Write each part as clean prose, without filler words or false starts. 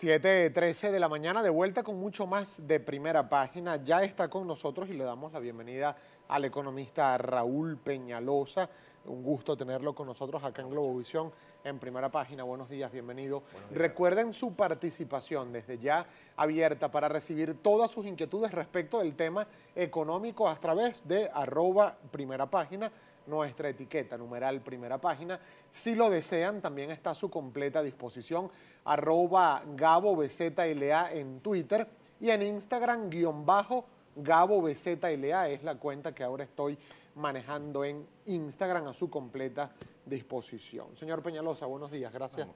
7:13 de la mañana, de vuelta con mucho más de Primera Página. Ya está con nosotros y le damos la bienvenida al economista Raúl Peñalosa. Un gusto tenerlo con nosotros acá en Globovisión, en Primera Página. Buenos días, bienvenido. Recuerden su participación desde ya abierta para recibir todas sus inquietudes respecto del tema económico a través de @Primera Página, nuestra etiqueta, numeral Primera Página. Si lo desean, también está a su completa disposición @GaboBZLA en Twitter y en Instagram _GaboBZLA es la cuenta que ahora estoy manejando en Instagram a su completa disposición. Señor Peñalosa, buenos días, gracias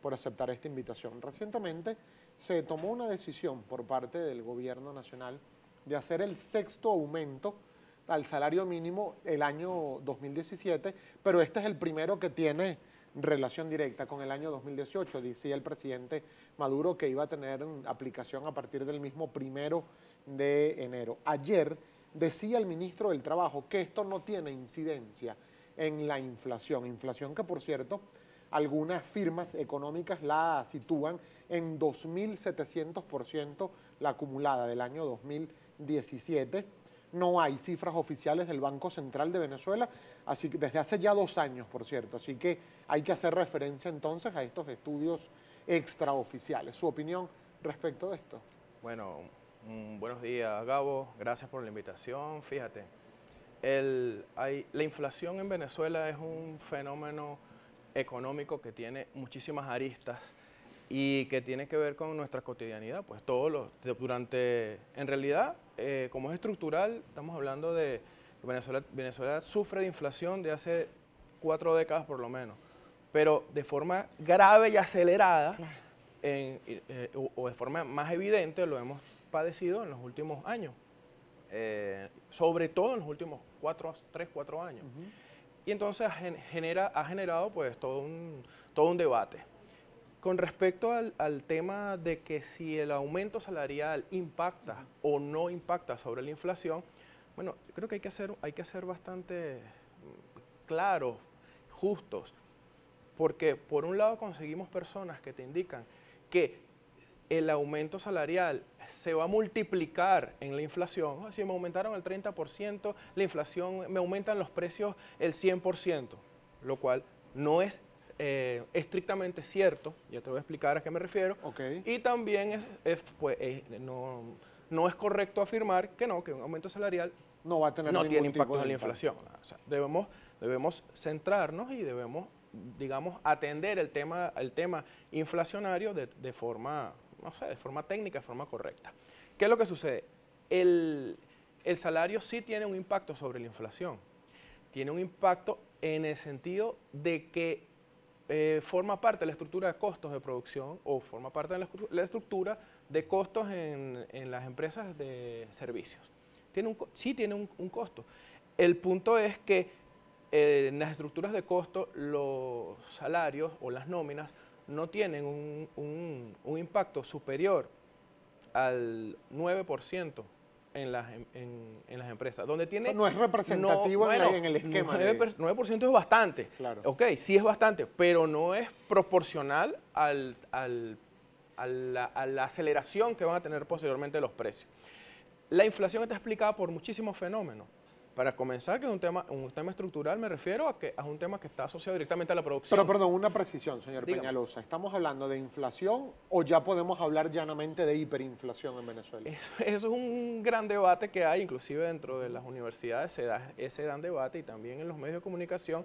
por aceptar esta invitación. Recientemente se tomó una decisión por parte del gobierno nacional de hacer el 6º aumento al salario mínimo el año 2017, pero este es el primero que tiene relación directa con el año 2018. Decía el presidente Maduro que iba a tener aplicación a partir del mismo 1 de enero. Ayer decía el ministro del Trabajo que esto no tiene incidencia en la inflación que, por cierto, algunas firmas económicas la sitúan en 2.700% la acumulada del año 2017. No hay cifras oficiales del Banco Central de Venezuela, así que desde hace ya 2 años, por cierto. Así que hay que hacer referencia entonces a estos estudios extraoficiales. ¿Su opinión respecto de esto? Bueno, buenos días, Gabo. Gracias por la invitación. Fíjate, la inflación en Venezuela es un fenómeno económico que tiene muchísimas aristas y que tiene que ver con nuestra cotidianidad. Pues en realidad, como es estructural, estamos hablando de que Venezuela sufre de inflación de hace 4 décadas por lo menos, pero de forma grave y acelerada, claro, o de forma más evidente lo hemos padecido en los últimos años, sobre todo en los últimos 3, 4 años. Y entonces ha generado pues todo un debate. Con respecto al tema de que si el aumento salarial impacta o no impacta sobre la inflación, bueno, creo que hay que ser bastante claros, justos, porque por un lado conseguimos personas que te indican que el aumento salarial se va a multiplicar en la inflación. Si me aumentaron el 30%, la inflación, me aumentan los precios el 100%, lo cual no es estrictamente cierto. Ya te voy a explicar a qué me refiero. Okay. Y también no es correcto afirmar que un aumento salarial no va a tener no tiene tipo impacto en la inflación. O sea, debemos centrarnos y debemos, digamos, atender el tema inflacionario de forma, no sé, de forma técnica, de forma correcta. ¿Qué es lo que sucede? El salario sí tiene un impacto sobre la inflación. Tiene un impacto en el sentido de que forma parte de la estructura de costos de producción o forma parte de la estructura de costos en las empresas de servicios. Sí tiene un costo. El punto es que en las estructuras de costo los salarios o las nóminas no tienen un impacto superior al 9% en las empresas. Donde tiene, no es representativo en el esquema. 9% es bastante. Claro. Ok, sí es bastante, pero no es proporcional a la aceleración que van a tener posteriormente los precios. La inflación está explicada por muchísimos fenómenos. Para comenzar, que es un tema estructural, me refiero a que es un tema que está asociado directamente a la producción. Pero perdón, una precisión, señor Peñalosa. ¿Estamos hablando de inflación o ya podemos hablar llanamente de hiperinflación en Venezuela? Eso es un gran debate que hay, inclusive dentro de las universidades se dan debate y también en los medios de comunicación.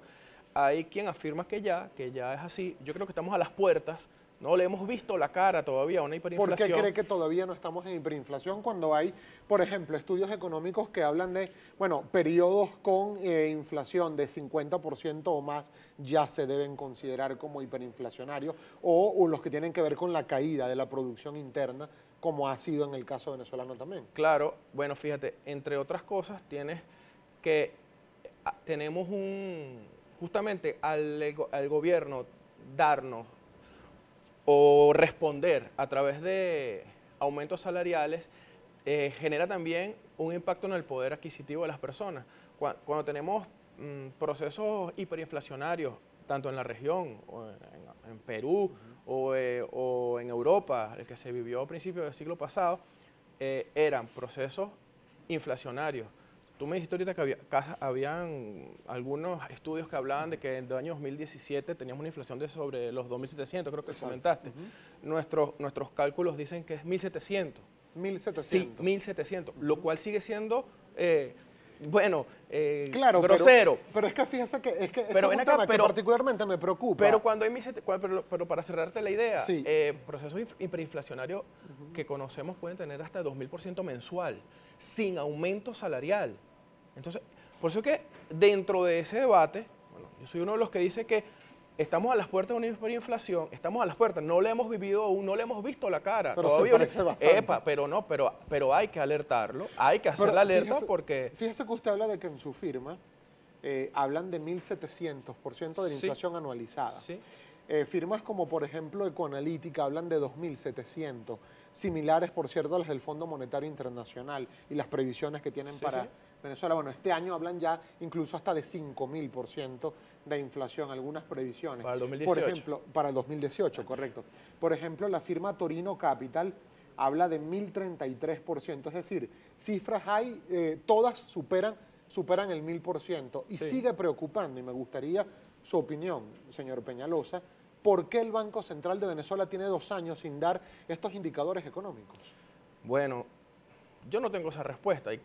Hay quien afirma que ya es así. Yo creo que estamos a las puertas. No le hemos visto la cara todavía a una hiperinflación. ¿Por qué cree que todavía no estamos en hiperinflación cuando hay, por ejemplo, estudios económicos que hablan de, bueno, periodos con inflación de 50% o más ya se deben considerar como hiperinflacionarios o los que tienen que ver con la caída de la producción interna, como ha sido en el caso venezolano también? Claro, bueno, fíjate, entre otras cosas tenemos justamente al gobierno darnos o responder a través de aumentos salariales genera también un impacto en el poder adquisitivo de las personas. Cuando tenemos procesos hiperinflacionarios tanto en la región, o en Perú, o en Europa, el que se vivió a principios del siglo pasado, eran procesos inflacionarios. Tú me dijiste ahorita que habían algunos estudios que hablaban de que en el año 2017 teníamos una inflación de sobre los 2.700, creo que comentaste. Nuestros cálculos dicen que es 1.700. 1.700. Sí, 1.700, lo cual sigue siendo, claro, grosero. Pero es que fíjese que ese Pero es un tema que particularmente me preocupa. Pero cuando hay 1.700, pero para cerrarte la idea, Sí. Procesos hiperinflacionarios que conocemos pueden tener hasta 2.000% mensual, sin aumento salarial. Entonces, por eso que dentro de ese debate, bueno, yo soy uno de los que dice que estamos a las puertas de una hiperinflación, estamos a las puertas, no le hemos vivido aún, no le hemos visto la cara. Pero todavía se parece bastante. Epa, pero hay que alertarlo, hay que hacer la alerta porque... Fíjese que usted habla de que en su firma hablan de 1.700% de la inflación anualizada. Sí. Firmas como, por ejemplo, Ecoanalítica hablan de 2.700, similares, por cierto, a las del Fondo Monetario Internacional y las previsiones que tienen para Venezuela. Bueno, este año hablan ya incluso hasta de 5.000% de inflación, algunas previsiones. Para el 2018. Por ejemplo, para el 2018, correcto. Por ejemplo, la firma Torino Capital habla de 1.033%, es decir, cifras hay, todas superan el 1.000% y sigue preocupando, y me gustaría su opinión, señor Peñalosa, ¿por qué el Banco Central de Venezuela tiene 2 años sin dar estos indicadores económicos? Bueno, yo no tengo esa respuesta, hay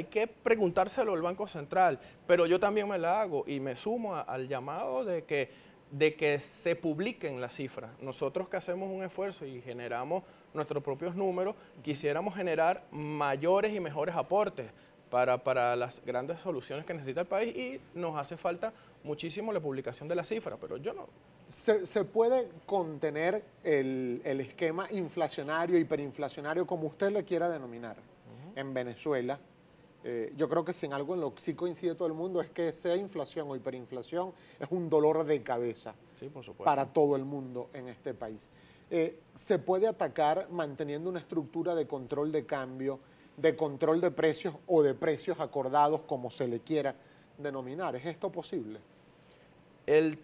que preguntárselo al Banco Central, pero yo también me la hago y me sumo al llamado de que se publiquen las cifras. Nosotros que hacemos un esfuerzo y generamos nuestros propios números, quisiéramos generar mayores y mejores aportes para las grandes soluciones que necesita el país y nos hace falta muchísimo la publicación de las cifras, pero yo no... ¿Se puede contener el esquema inflacionario, hiperinflacionario, como usted le quiera denominar, en Venezuela? Yo creo que si en algo en lo que sí coincide todo el mundo es que sea inflación o hiperinflación es un dolor de cabeza para todo el mundo en este país. ¿Se puede atacar manteniendo una estructura de control de cambio, de control de precios o de precios acordados, como se le quiera denominar? ¿Es esto posible? El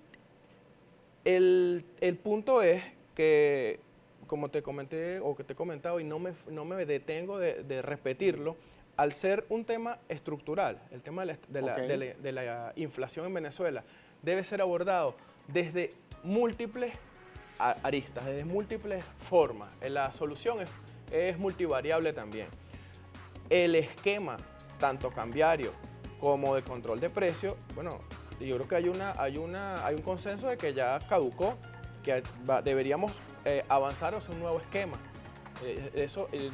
punto es que, como te comenté o que te he comentado y no me detengo de repetirlo, al ser un tema estructural, el tema de la inflación en Venezuela debe ser abordado desde múltiples aristas, desde múltiples formas. La solución es multivariable también. El esquema, tanto cambiario como de control de precios, bueno, yo creo que hay un consenso de que ya caducó, que deberíamos avanzar hacia un nuevo esquema.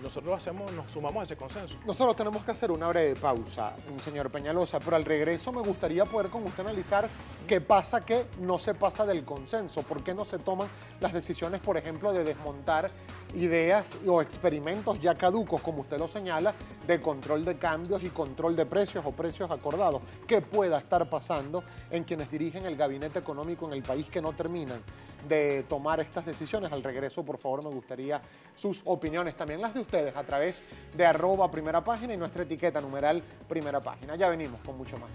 Nosotros nos sumamos a ese consenso. Nosotros tenemos que hacer una breve pausa, señor Peñalosa, pero al regreso me gustaría poder con usted analizar qué pasa que no se pasa del consenso, por qué no se toman las decisiones, por ejemplo, de desmontar ideas o experimentos ya caducos, como usted lo señala, de control de cambios y control de precios o precios acordados. ¿Qué pueda estar pasando en quienes dirigen el gabinete económico en el país que no terminan de tomar estas decisiones? Al regreso, por favor, me gustaría sus opiniones, también las de ustedes, a través de @primerapágina y nuestra etiqueta numeral Primera Página. Ya venimos con mucho más.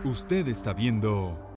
Usted está viendo